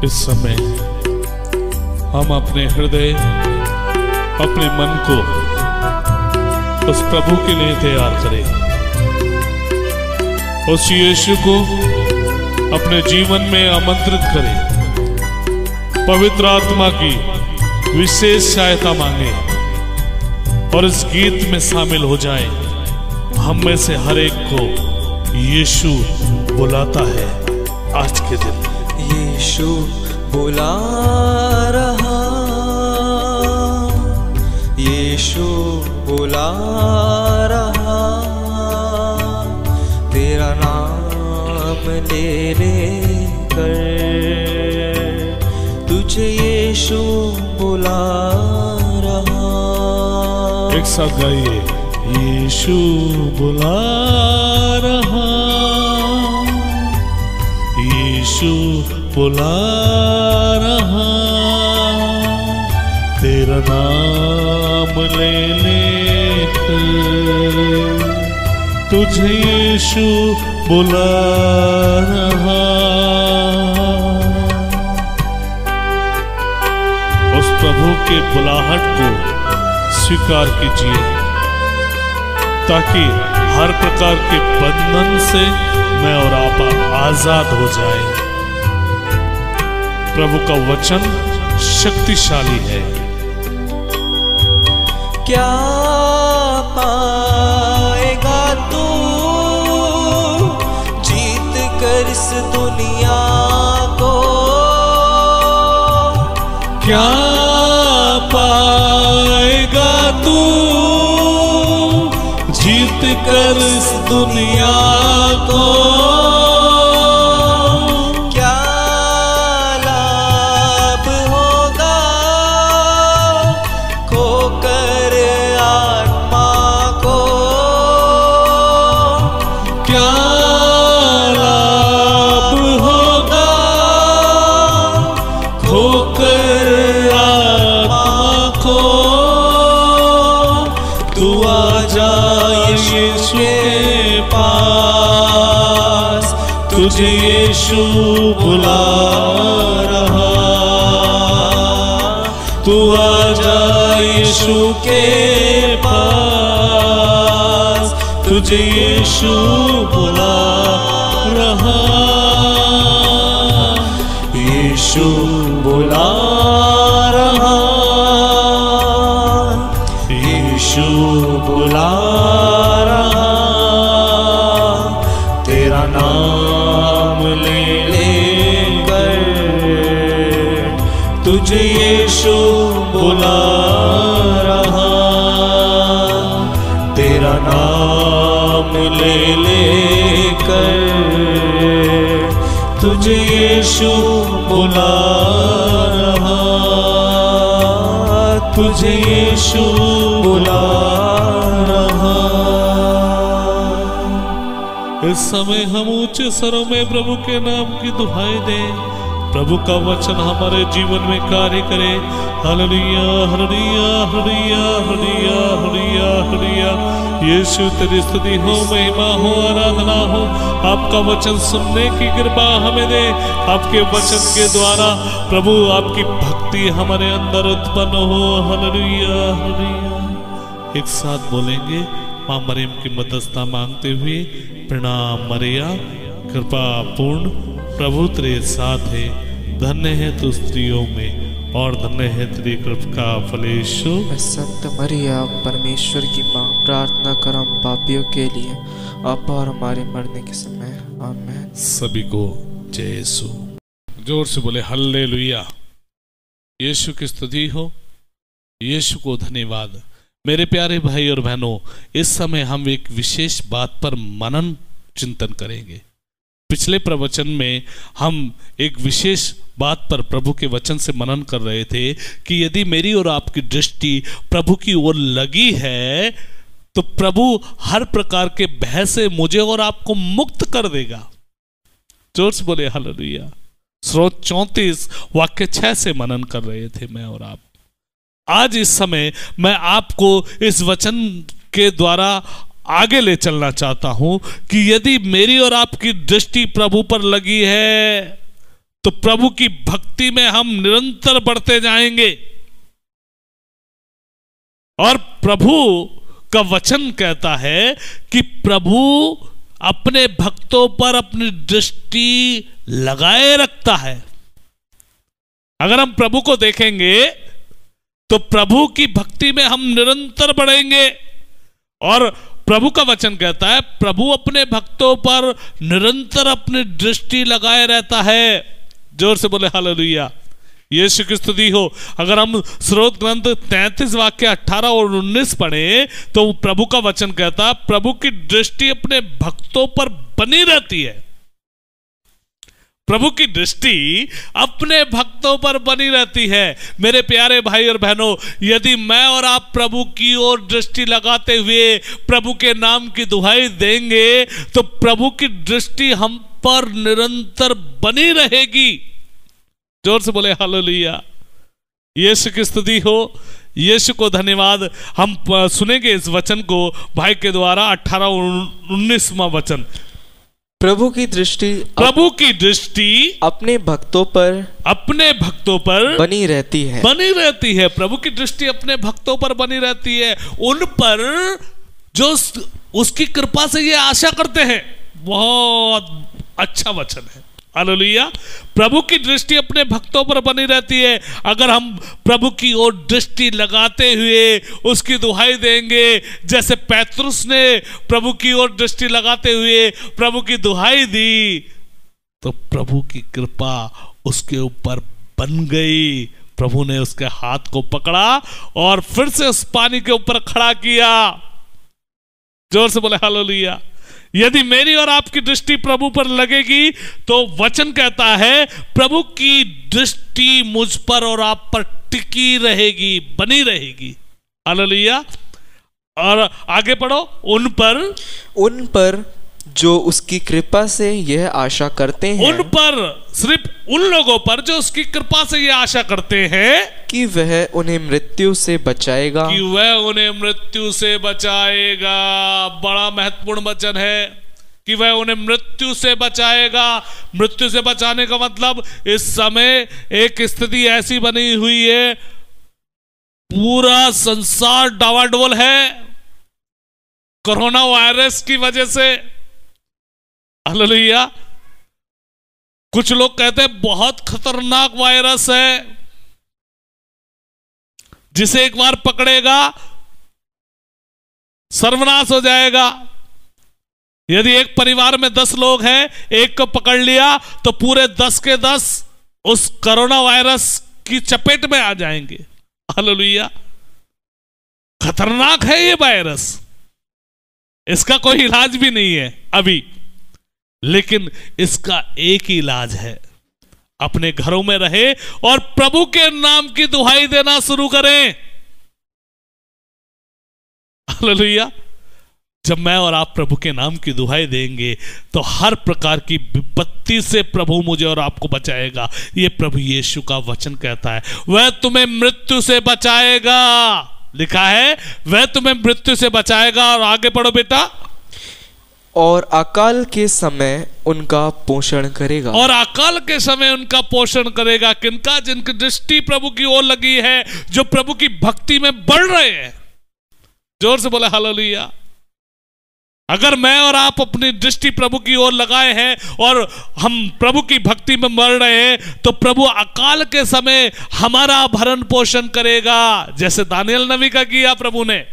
इस समय हम अपने हृदय, अपने मन को उस प्रभु के लिए तैयार करें, उस यीशु को अपने जीवन में आमंत्रित करें, पवित्र आत्मा की विशेष सहायता मांगे और इस गीत में शामिल हो जाएं। हम में से हर एक को यीशु बुलाता है। आज के दिन यीशु बुला रहा, यीशु बुला रहा, तेरा नाम ले लेकर तुझे यीशु बुला रहा। एक साथ गाइए, यीशु बुला रहा, यीशु बुला रहा, तेरा नाम ले लेकर तुझे यीशु बुला रहा। उस प्रभु के बुलाहट को स्वीकार कीजिए ताकि हर प्रकार के बंधन से मैं और आप आजाद हो जाए। प्रभु का वचन शक्तिशाली है। क्या पाएगा तू जीत कर इस दुनिया को? क्या पाएगा तू जीत कर इस दुनिया को? क्या लाभ होगा खोकर आत्मा को? क्या लाभ होगा खोकर आत्मा को? तू आ जा यीशु के पास, तुझे यीशु बुला रहा। तू आ जा यीशु के पास, तुझे यीशु बुला रहा। यीशु बुला रहा, यीशु बुला रहा, तेरा नाम ले लेकर तुझे यीशु बुला रहा। तेरा नाम ले लेकर तुझे यीशु बुला रहा। तुझे यीशु बुला रहा। इस समय हम ऊंचे स्वरों में प्रभु के नाम की दुहाई दें। प्रभु का वचन हमारे जीवन में कार्य करे। Hallelujah, hallelujah, hallelujah, hallelujah, hallelujah, hallelujah. यीशु तेरी स्तुति हो, महिमा हो, आराधना हो। आपका वचन सुनने की कृपा हमें दे। आपके वचन के द्वारा प्रभु आपकी भक्ति हमारे अंदर उत्पन्न हो। Hallelujah, hallelujah. एक साथ बोलेंगे, मां मरियम की मध्यस्थता मांगते हुए, प्रणाम मरिया, कृपा पूर्ण, प्रभु तेरे साथ है, धन्य है तू स्त्रियों में और धन्य है तेरी गर्भ का फल यीशु। संत मरिया परमेश्वर की माँ, प्रार्थना कर हम पापियों के लिए अब और हमारे मरने के समय। आमीन। सभी को जय यीशु। जोर से बोले हल्लेलुया। यीशु की स्तुति हो, यीशु को धन्यवाद। मेरे प्यारे भाई और बहनों, इस समय हम एक विशेष बात पर मनन चिंतन करेंगे। पिछले प्रवचन में हम एक विशेष बात पर प्रभु के वचन से मनन कर रहे थे कि यदि मेरी और आपकी दृष्टि प्रभु की ओर लगी है तो प्रभु हर प्रकार के भय से मुझे और आपको मुक्त कर देगा। जोर से बोले हालेलुया। स्रोत 34 वाक्य 6 से मनन कर रहे थे मैं और आप। आज इस समय मैं आपको इस वचन के द्वारा आगे ले चलना चाहता हूं कि यदि मेरी और आपकी दृष्टि प्रभु पर लगी है तो प्रभु की भक्ति में हम निरंतर बढ़ते जाएंगे। और प्रभु का वचन कहता है कि प्रभु अपने भक्तों पर अपनी दृष्टि लगाए रखता है। अगर हम प्रभु को देखेंगे तो प्रभु की भक्ति में हम निरंतर बढ़ेंगे। और प्रभु का वचन कहता है प्रभु अपने भक्तों पर निरंतर अपनी दृष्टि लगाए रहता है। जोर से बोले हालेलुया, यीशु की स्तुति हो। अगर हम स्रोत ग्रंथ 33 वाक्य 18 और 19 पढ़े तो प्रभु का वचन कहता है प्रभु की दृष्टि अपने भक्तों पर बनी रहती है। प्रभु की दृष्टि अपने भक्तों पर बनी रहती है। मेरे प्यारे भाई और बहनों, यदि मैं और आप प्रभु की ओर दृष्टि लगाते हुए प्रभु के नाम की दुहाई देंगे तो प्रभु की दृष्टि हम पर निरंतर बनी रहेगी। जोर से बोले हालेलुया, यीशु की स्तुति हो। यीशु को धन्यवाद। हम सुनेंगे इस वचन को भाई के द्वारा 18 और 19वां वचन। प्रभु की दृष्टि अपने भक्तों पर बनी रहती है। प्रभु की दृष्टि अपने भक्तों पर बनी रहती है, उन पर जो उसकी कृपा से ये आशा करते हैं। बहुत अच्छा वचन है, हालेलुया। प्रभु की दृष्टि अपने भक्तों पर बनी रहती है। अगर हम प्रभु की ओर दृष्टि लगाते हुए उसकी दुहाई देंगे, जैसे पैतरुस ने प्रभु की ओर दृष्टि लगाते हुए प्रभु की दुहाई दी, तो प्रभु की कृपा उसके ऊपर बन गई। प्रभु ने उसके हाथ को पकड़ा और फिर से उस पानी के ऊपर खड़ा किया। जोर से बोले हालेलुया। यदि मेरी और आपकी दृष्टि प्रभु पर लगेगी तो वचन कहता है प्रभु की दृष्टि मुझ पर और आप पर टिकी रहेगी, बनी रहेगी। हालेलुया। और आगे पढ़ो, उन पर जो उसकी कृपा से यह आशा करते हैं। उन पर, सिर्फ उन लोगों पर जो उसकी कृपा से यह आशा करते हैं कि वह उन्हें मृत्यु से बचाएगा। बड़ा महत्वपूर्ण वचन है कि वह उन्हें मृत्यु से बचाएगा। मृत्यु से बचाने का मतलब इस समय एक स्थिति ऐसी बनी हुई है, पूरा संसार डावाडोल है कोरोना वायरस की वजह से। हालेलुया। कुछ लोग कहते हैं बहुत खतरनाक वायरस है, जिसे एक बार पकड़ेगा सर्वनाश हो जाएगा। यदि एक परिवार में 10 लोग हैं, एक को पकड़ लिया तो पूरे 10 के 10 उस कोरोना वायरस की चपेट में आ जाएंगे। हालेलुया। खतरनाक है ये वायरस, इसका कोई इलाज भी नहीं है अभी, लेकिन इसका एक ही इलाज है, अपने घरों में रहे और प्रभु के नाम की दुहाई देना शुरू करें। हालेलुया। जब मैं और आप प्रभु के नाम की दुहाई देंगे तो हर प्रकार की विपत्ति से प्रभु मुझे और आपको बचाएगा। ये प्रभु यीशु का वचन कहता है, वह तुम्हें मृत्यु से बचाएगा। लिखा है वह तुम्हें मृत्यु से बचाएगा। और आगे पढ़ो बेटा, और अकाल के समय उनका पोषण करेगा। और अकाल के समय उनका पोषण करेगा। किनका? जिनकी दृष्टि प्रभु की ओर लगी है, जो प्रभु की भक्ति में बढ़ रहे हैं। जोर से बोले हालेलुया। अगर मैं और आप अपनी दृष्टि प्रभु की ओर लगाए हैं और हम प्रभु की भक्ति में बढ़ रहे हैं तो प्रभु अकाल के समय हमारा भरण पोषण करेगा, जैसे दानियल नबी का किया प्रभु ने।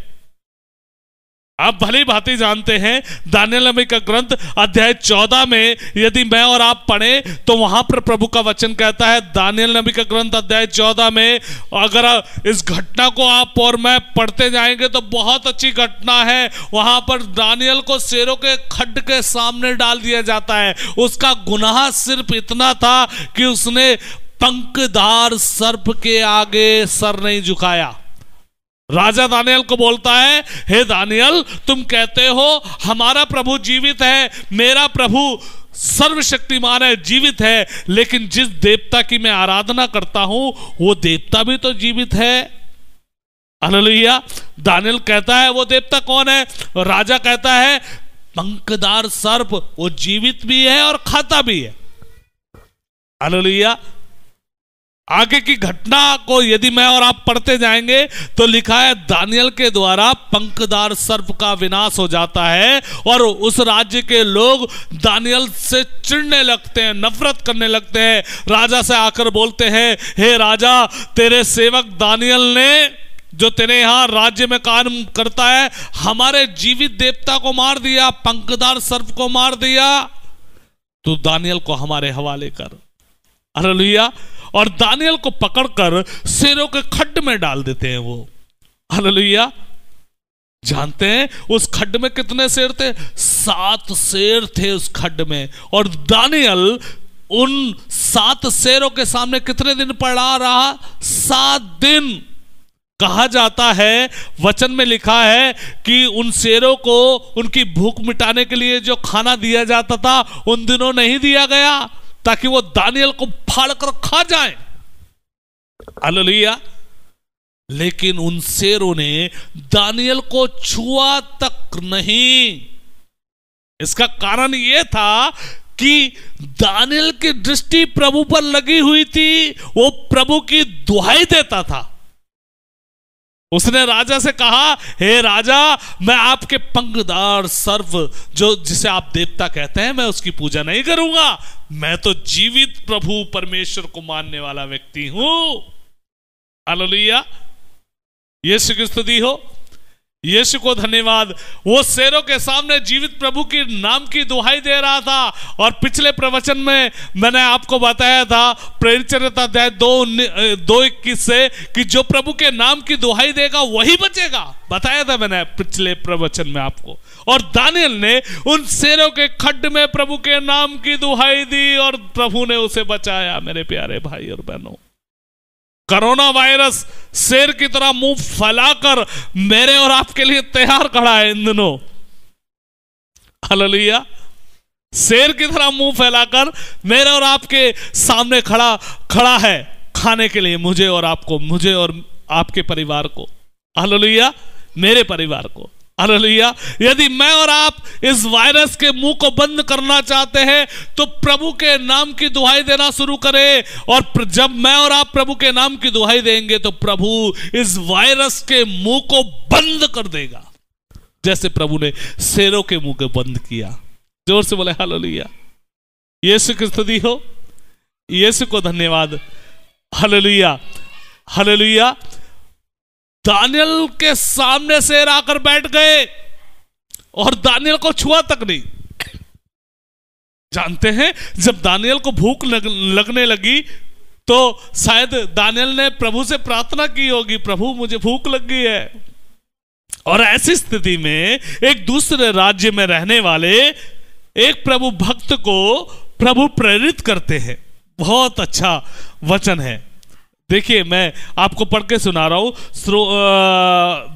आप भली भांति जानते हैं दानियल नबी का ग्रंथ अध्याय 14 में यदि मैं और आप पढ़े तो वहां पर प्रभु का वचन कहता है, दानियल नबी का ग्रंथ अध्याय 14 में, अगर इस घटना को आप और मैं पढ़ते जाएंगे तो बहुत अच्छी घटना है। वहां पर दानियल को शेरों के खड्ड के सामने डाल दिया जाता है। उसका गुनाह सिर्फ इतना था कि उसने पंखदार सर्प के आगे सर नहीं झुकाया। राजा दानियल को बोलता है, हे दानियल, तुम कहते हो हमारा प्रभु जीवित है, मेरा प्रभु सर्वशक्तिमान है, जीवित है, लेकिन जिस देवता की मैं आराधना करता हूं वो देवता भी तो जीवित है। हालेलुया। दानियल कहता है वो देवता कौन है? राजा कहता है पंखदार सर्प, वो जीवित भी है और खाता भी है। हालेलुया। आगे की घटना को यदि मैं और आप पढ़ते जाएंगे तो लिखा है दानियल के द्वारा पंखदार सर्प का विनाश हो जाता है और उस राज्य के लोग दानियल से चिढ़ने लगते हैं, नफरत करने लगते हैं। राजा से आकर बोलते हैं, हे राजा, तेरे सेवक दानियल ने जो तेरे यहां राज्य में काम करता है हमारे जीवित देवता को मार दिया, पंखदार सर्प को मार दिया, तो दानियल को हमारे हवाले कर। हालेलुया। और दानियल को पकड़कर शेरों के खड्ड में डाल देते हैं वो। हालेलुया। जानते हैं उस खड्ड में कितने शेर थे? 7 शेर थे उस खड्ड में। और दानियल उन 7 शेरों के सामने कितने दिन पड़ा रहा? 7 दिन। कहा जाता है, वचन में लिखा है कि उन शेरों को उनकी भूख मिटाने के लिए जो खाना दिया जाता था उन दिनों नहीं दिया गया ताकि वो दानियल को फाड़ कर खा जाए। हालेलुया। लेकिन उन शेरों ने दानियल को छुआ तक नहीं। इसका कारण यह था कि दानियल की दृष्टि प्रभु पर लगी हुई थी, वो प्रभु की दुहाई देता था। उसने राजा से कहा, हे राजा, मैं आपके पंखदार सर्प जो जिसे आप देवता कहते हैं मैं उसकी पूजा नहीं करूंगा, मैं तो जीवित प्रभु परमेश्वर को मानने वाला व्यक्ति हूं। हालेलुया। यीशु की स्तुति हो, यीशु को धन्यवाद। वो शेरों के सामने जीवित प्रभु के नाम की दुहाई दे रहा था। और पिछले प्रवचन में मैंने आपको बताया था प्रेरित चरित्र अध्याय 2:21 से कि जो प्रभु के नाम की दुहाई देगा वही बचेगा। बताया था मैंने पिछले प्रवचन में आपको। और दानियल ने उन शेरों के खड्ड में प्रभु के नाम की दुहाई दी और प्रभु ने उसे बचाया। मेरे प्यारे भाई और बहनों, कोरोना वायरस शेर की तरह मुंह फैलाकर मेरे और आपके लिए तैयार खड़ा है इन दिनों। हालेलुया। शेर की तरह मुंह फैलाकर मेरे और आपके सामने खड़ा है खाने के लिए मुझे और आपको, मुझे और आपके परिवार को। हालेलुया। मेरे परिवार को। हालेलुया। यदि मैं और आप इस वायरस के मुंह को बंद करना चाहते हैं तो प्रभु के नाम की दुहाई देना शुरू करें। और जब मैं और आप प्रभु के नाम की दुहाई देंगे तो प्रभु इस वायरस के मुंह को बंद कर देगा, जैसे प्रभु ने शेरों के मुंह को बंद किया। जोर से बोले हालेलुया। यीशु की स्तुति हो, यीशु को धन्यवाद। हालेलुया। हालेलुया। दानियल के सामने शेर आकर बैठ गए और दानियल को छुआ तक नहीं। जानते हैं जब दानियल को भूख लगने लगी तो शायद दानियल ने प्रभु से प्रार्थना की होगी, प्रभु मुझे भूख लग गई है। और ऐसी स्थिति में एक दूसरे राज्य में रहने वाले एक प्रभु भक्त को प्रभु प्रेरित करते हैं। बहुत अच्छा वचन है। देखिए मैं आपको पढ़ के सुना रहा हूं।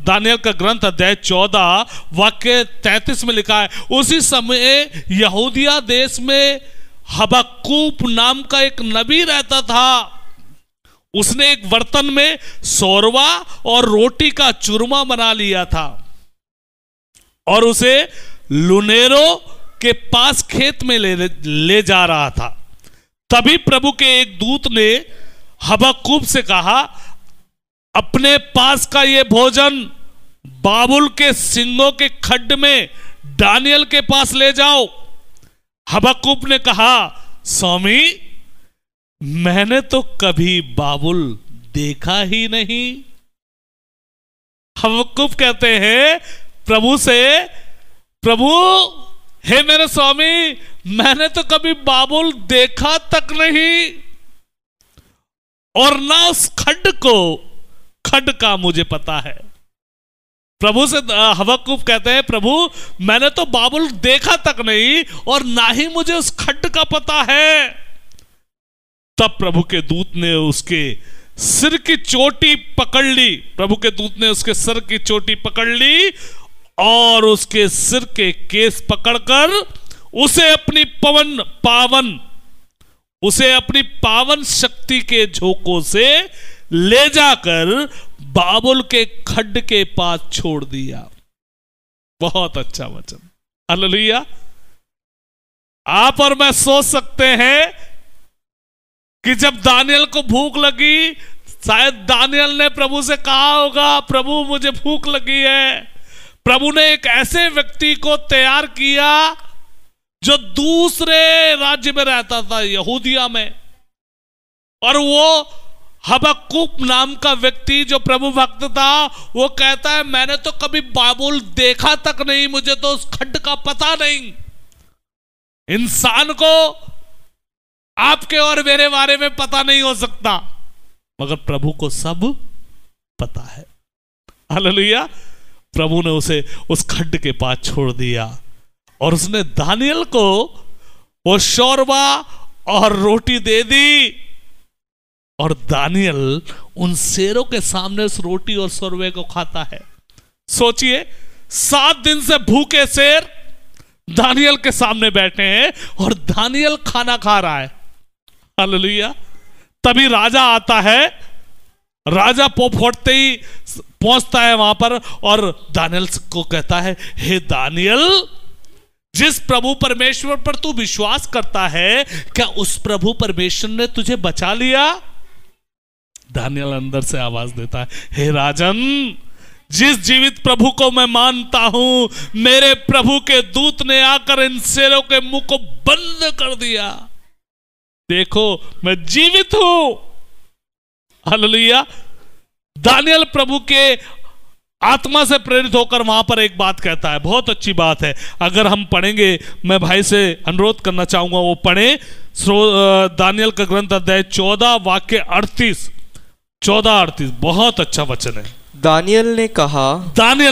दानियल का ग्रंथ अध्याय 14 वाक्य 33 में लिखा है, उसी समय यहूदिया देश में हबक्कूक नाम का एक नबी रहता था। उसने एक बर्तन में सोरवा और रोटी का चूरमा बना लिया था और उसे लुनेरों के पास खेत में ले जा रहा था। तभी प्रभु के एक दूत ने हबक्कूक से कहा, अपने पास का ये भोजन बाबुल के सिंगों के खड्ड में दानियल के पास ले जाओ। हबक्कूक ने कहा, स्वामी, मैंने तो कभी बाबुल देखा ही नहीं। हबक्कूक कहते हैं प्रभु से, प्रभु हे मेरे स्वामी, मैंने तो कभी बाबुल देखा तक नहीं और ना उस खड्ड का मुझे पता है। प्रभु से हबक्कूक कहते हैं, प्रभु मैंने तो बाबुल देखा तक नहीं और ना ही मुझे उस खड्ड का पता है। तब प्रभु के दूत ने उसके सिर की चोटी पकड़ ली। प्रभु के दूत ने उसके सिर की चोटी पकड़ ली और उसके सिर के केस पकड़कर उसे अपनी पावन शक्ति के झोंकों से ले जाकर बाबुल के खड्ड के पास छोड़ दिया। बहुत अच्छा वचन। हालेलुया। आप और मैं सोच सकते हैं कि जब दानियल को भूख लगी, शायद दानियल ने प्रभु से कहा होगा, प्रभु मुझे भूख लगी है। प्रभु ने एक ऐसे व्यक्ति को तैयार किया जो दूसरे राज्य में रहता था, यहूदिया में, और वो हबक्कुक नाम का व्यक्ति जो प्रभु भक्त था, वो कहता है मैंने तो कभी बाबुल देखा तक नहीं, मुझे तो उस खड्ड का पता नहीं। इंसान को आपके और मेरे बारे में पता नहीं हो सकता, मगर प्रभु को सब पता है। हालेलुया। प्रभु ने उसे उस खड्ड के पास छोड़ दिया और उसने दानियल को वो शोरबा और रोटी दे दी, और दानियल उन शेरों के सामने उस रोटी और शोरबे को खाता है। सोचिए, 7 दिन से भूखे शेर दानियल के सामने बैठे हैं और दानियल खाना खा रहा है। हालेलुया। तभी राजा आता है, राजा फोड़ते ही पहुंचता है वहां पर और दानियल को कहता है, हे दानियल, जिस प्रभु परमेश्वर पर तू विश्वास करता है, क्या उस प्रभु परमेश्वर ने तुझे बचा लिया? दानियल अंदर से आवाज देता है, हे राजन, जिस जीवित प्रभु को मैं मानता हूं, मेरे प्रभु के दूत ने आकर इन शेरों के मुंह को बंद कर दिया। देखो, मैं जीवित हूं। हालेलुया। दानियल प्रभु के आत्मा से प्रेरित होकर वहां पर एक बात कहता है, बहुत अच्छी बात है। अगर हम पढ़ेंगे, मैं भाई से अनुरोध करना चाहूंगा वो पढ़े दानियल का ग्रंथ अध्याय 14 वाक्य 38, 14-38, बहुत अच्छा वचन है। दानियल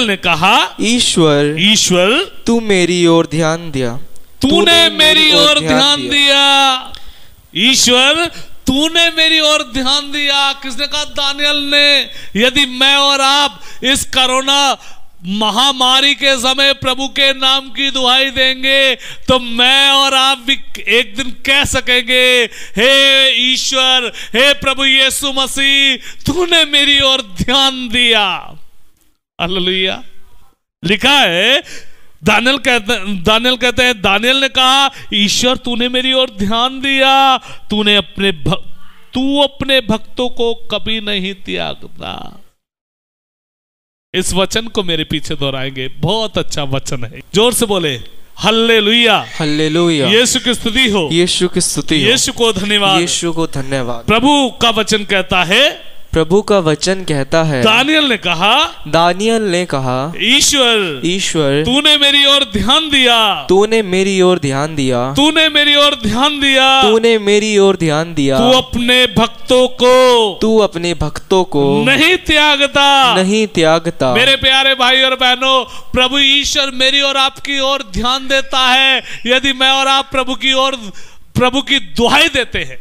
ने कहा, ईश्वर तू मेरी ओर ध्यान दिया, तूने मेरी ओर ध्यान दिया। ईश्वर तूने मेरी ओर ध्यान दिया। किसने कहा? दानियल ने। यदि मैं और आप इस कोरोना महामारी के समय प्रभु के नाम की दुहाई देंगे तो मैं और आप भी एक दिन कह सकेंगे, हे ईश्वर, हे प्रभु यीशु मसीह, तूने मेरी ओर ध्यान दिया। हालेलुया। लिखा है, दानियल कहते हैं, दानियल ने कहा, ईश्वर तूने मेरी ओर ध्यान दिया, तू अपने भक्तों को कभी नहीं त्यागता। इस वचन को मेरे पीछे दोहराएंगे, बहुत अच्छा वचन है। जोर से बोले हल्लेलुया, हल्लेलुया। यीशु की स्तुति हो, यीशु की स्तुति हो, यीशु को धन्यवाद, यीशु को धन्यवाद। प्रभु का वचन कहता है, प्रभु का वचन कहता है, दानियल ने कहा, ईश्वर तूने मेरी ओर ध्यान दिया, तूने मेरी ओर ध्यान दिया, तूने मेरी ओर ध्यान दिया, तूने मेरी ओर ध्यान दिया। तू अपने भक्तों को नहीं त्यागता। मेरे प्यारे भाई और बहनों, प्रभु ईश्वर मेरी और आपकी ओर ध्यान देता है यदि मैं और आप प्रभु की दुहाई देते हैं।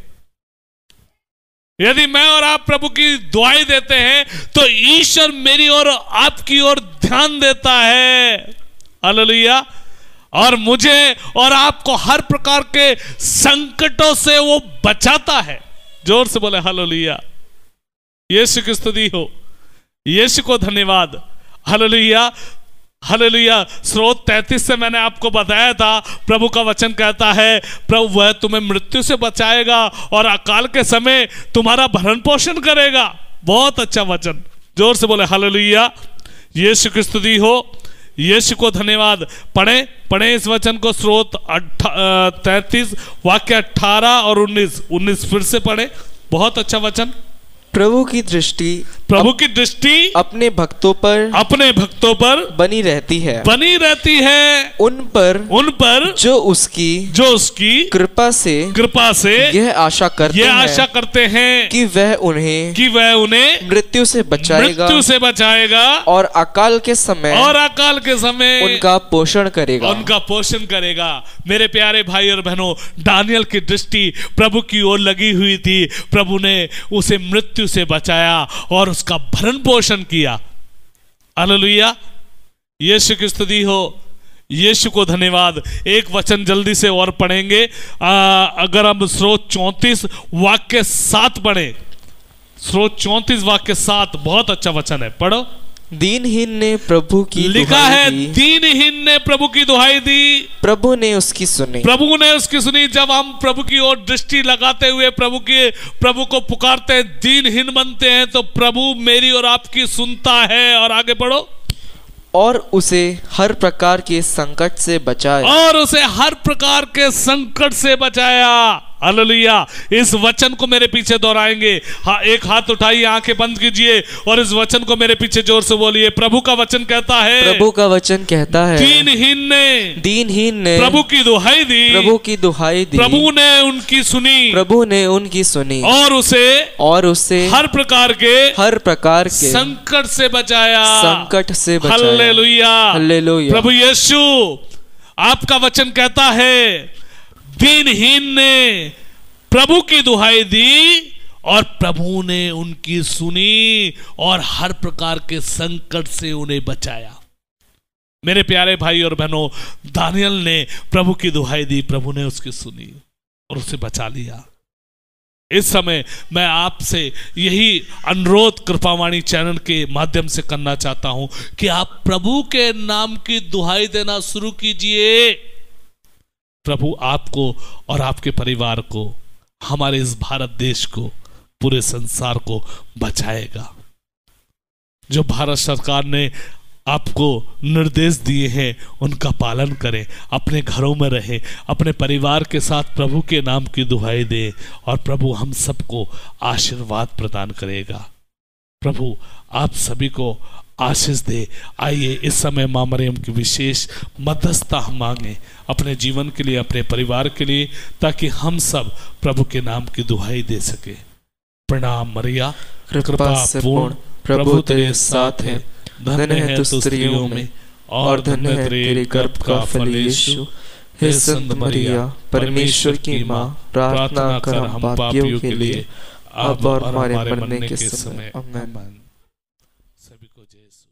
यदि मैं और आप प्रभु की दुआई देते हैं तो ईश्वर मेरी और आपकी ओर ध्यान देता है। हालेलुया। और मुझे और आपको हर प्रकार के संकटों से वो बचाता है। जोर से बोले हालेलुया। यीशु की स्तुति हो, यीशु को धन्यवाद। Hallelujah, hallelujah. स्रोत 33 से मैंने आपको बताया था, प्रभु का वचन कहता है, प्रभु वह तुम्हें मृत्यु से बचाएगा और अकाल के समय तुम्हारा भरण पोषण करेगा। बहुत अच्छा वचन। जोर से बोले हालेलुया। यीशु की स्तुति हो, यीशु को धन्यवाद। पढ़े इस वचन को। स्रोत 33 वाक्य 18 और 19 फिर से पढ़े। बहुत अच्छा वचन। प्रभु की दृष्टि अपने भक्तों पर बनी रहती है, उन पर जो उसकी कृपा से यह आशा करते हैं कि वह उन्हें मृत्यु से बचाएगा और अकाल के समय उनका पोषण करेगा। मेरे प्यारे भाई और बहनों, दानियल की दृष्टि प्रभु की ओर लगी हुई थी। प्रभु ने उसे मृत्यु से बचाया और उसका भरण पोषण किया। हालेलुया। यीशु की स्तुति हो, यीशु को धन्यवाद। एक वचन जल्दी से और पढ़ेंगे। अगर हम स्रोत 34 वाक्य 7 पढ़े, स्रोत 34 वाक्य 7, बहुत अच्छा वचन है, पढ़ो। दीनहीन ने प्रभु की लिखा दुहाई है, दी, दीनहीन ने प्रभु की दुहाई दी, प्रभु ने उसकी सुनी। प्रभु ने उसकी सुनी। जब हम प्रभु की ओर दृष्टि लगाते हुए प्रभु को पुकारते हैं, दीनहीन बनते हैं, तो प्रभु मेरी और आपकी सुनता है। और आगे पढ़ो। और उसे हर प्रकार के संकट से बचाया, और उसे हर प्रकार के संकट से बचाया। हालेलुया। इस वचन को मेरे पीछे दोहराएंगे। हाँ, एक हाथ उठाइए, आंखें बंद कीजिए और इस वचन को मेरे पीछे जोर से बोलिए। प्रभु का वचन कहता है, प्रभु का वचन कहता है, दीनहीन ने प्रभु की दुहाई दी, प्रभु की दुहाई दी, प्रभु ने उनकी सुनी, प्रभु ने उनकी सुनी, और उसे हर प्रकार के संकट से बचाया, संकट से बचाया। Hallelujah, hallelujah. प्रभु यीशु, आपका वचन कहता है, दीनहीन ने प्रभु की दुहाई दी और प्रभु ने उनकी सुनी और हर प्रकार के संकट से उन्हें बचाया। मेरे प्यारे भाई और बहनों, दानियल ने प्रभु की दुहाई दी, प्रभु ने उसकी सुनी और उसे बचा लिया। इस समय मैं आपसे यही अनुरोध कृपावाणी चैनल के माध्यम से करना चाहता हूं कि आप प्रभु के नाम की दुहाई देना शुरू कीजिए। प्रभु आपको और आपके परिवार को, हमारे इस भारत देश को, पूरे संसार को बचाएगा। जो भारत सरकार ने आपको निर्देश दिए हैं उनका पालन करें, अपने घरों में रहें, अपने परिवार के साथ प्रभु के नाम की दुहाई दें और प्रभु हम सबको आशीर्वाद प्रदान करेगा। प्रभु आप सभी को आशीष दे। आइए इस समय मां मरियम की विशेष मध्यस्थता हम मांगे अपने जीवन के लिए, अपने परिवार के लिए, ताकि हम सब प्रभु के नाम की दुहाई दे सके। प्रणाम मरिया, कृपा से पूर्ण, प्रभु तेरे साथ है, धन्य है तू स्त्रियों में और धन्य है तेरे गर्भ का फल यीशु। हे संत मरिया, परमेश्वर की माँ, प्रार्थना कर हम पापियों के लिए, अब और हमारे मरने के समय। आमीन। सभी को जय यीशु।